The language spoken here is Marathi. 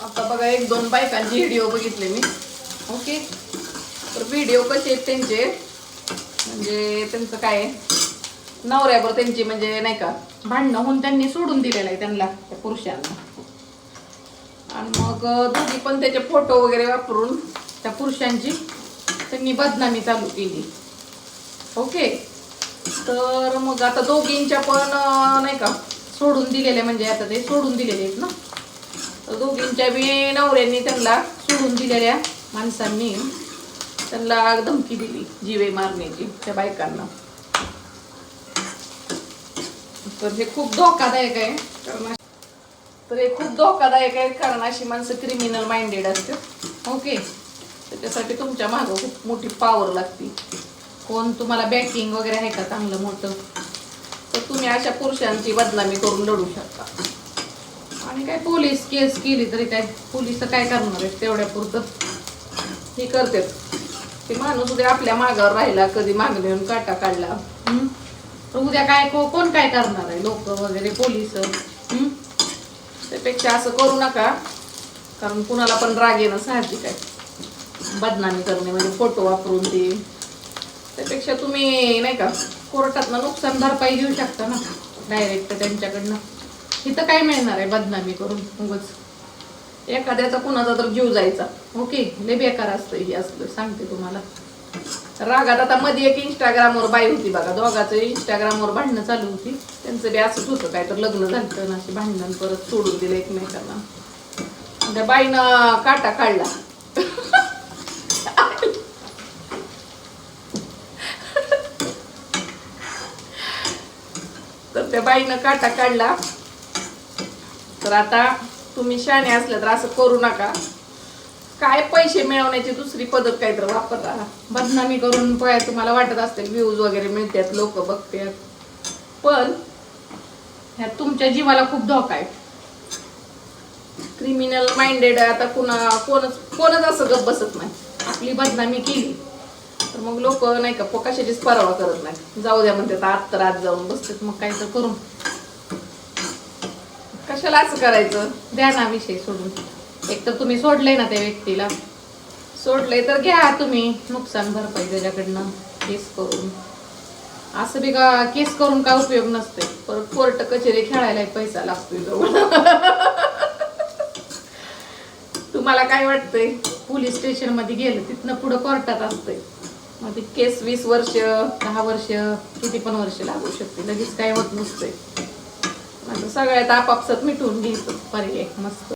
आता बघा एक दोन बायकांचे व्हिडिओ बघितले मी. ओके, तर व्हिडिओ कसे आहेत त्यांचे, म्हणजे त्यांचं काय नवऱ्यावर त्यांची म्हणजे नाही का भांडणं होऊन त्यांनी सोडून दिलेलं आहे त्यांना, त्या पुरुषांना. आणि मग दोघी पण त्याचे फोटो वगैरे वापरून त्या पुरुषांची त्यांनी बदनामी चालू केली. ओके, तर मग आता दोघींच्या पण नाही का सोडून दिलेले, म्हणजे आता ते सोडून दिलेले आहेत ना. तर दोघींच्या बी नवऱ्यांनी त्यांना सोडून दिलेल्या माणसांनी त्यांना धमकी दिली जीवे मारण्याची त्या बायकांना. तर हे खूप धोकादायक आहे, कारण अशी माणसं क्रिमिनल माइंडेड असते. ओके, त्याच्यासाठी तुमच्या मागं खूप मोठी पॉवर लागते. कोण तुम्हाला बॅकिंग वगैरे आहे का चांगलं मोठं, तर तुम्ही अशा पुरुषांची बदनामी करून लढू शकता. आणि काय पोलीस केस केली तरी काय पोलिस काय करणार आहेत, तेवढ्या पुरतं हे करतात. ते माणूस उद्या आपल्या मागावर राहिला, कधी मागणे येऊन काटा काढला तर उद्या काय कोण काय करणार आहे, लोक वगैरे पोलीस. त्यापेक्षा असं करू नका, कारण कुणाला पण राग येणं साहजिक आहे. बदनामी करणे म्हणजे फोटो वापरून ते, त्यापेक्षा तुम्ही नाही का कोर्टातनं नुकसान भरपाई घेऊ शकता ना डायरेक्ट त्यांच्याकडनं. इथं काय मिळणार आहे बदनामी करून उगाच एखाद्याचा कुणाचा तर जीव जायचा. ओके, लय बेकार असतं हे असलं, सांगते तुम्हाला. रागात आता मध्ये एक इंस्टाग्रामवर बाई होती बघा, दोघांचं इंस्टाग्रामवर भांडणं चालू होती. त्यांचं बी असंच होतं, काय तर लग्न झालं ना, अशी भांडण परत सोडून दिलं एकमेकांना. त्या बाईनं काटा काढला. तर त्या बाईनं काटा काढला. तर आता तुम्ही शहाणे असले तर असं करू नका. काय पैसे मिळवण्याची दुसरी पद्धत काहीतरी वापरा. बदनामी करून तुम्हाला वाटत असतील व्ह्यूज वगैरे मिळतात, लोक बघतात, पण ह्यात तुमच्या जीवाला खूप धोका आहे. क्रिमिनल माइंडेड आता कोणच असं गप बसत नाही. आपली बदनामी केली तर मग लोक नाही का कशाचीच परवा करत नाही, जाऊ द्या म्हणतात, आत तर आत जाऊन बसतात. मग काय तर करून कशाला असं करायचं, द्या ना विषय सोडून. एक तर तुम्ही सोडले ना त्या व्यक्तीला, सोडले तर घ्या तुम्ही नुकसान भरपाई त्याच्याकडनं केस करून. असं बी का केस करून काय उपयोग नसते, परत कोर्ट कचेरी खेळायला पैसा लागतोय जवळ. तुम्हाला काय वाटतंय, पोलीस स्टेशन मध्ये गेलं तिथनं पुढं कोर्टात असतंय, मग ती केस 20 वर्ष 10 वर्ष किती पण वर्ष लागू शकते, लगेच काय होत नसतंय. सगळ्यात आपापसात मिटवून घ्यायचं पर्याय मस्त.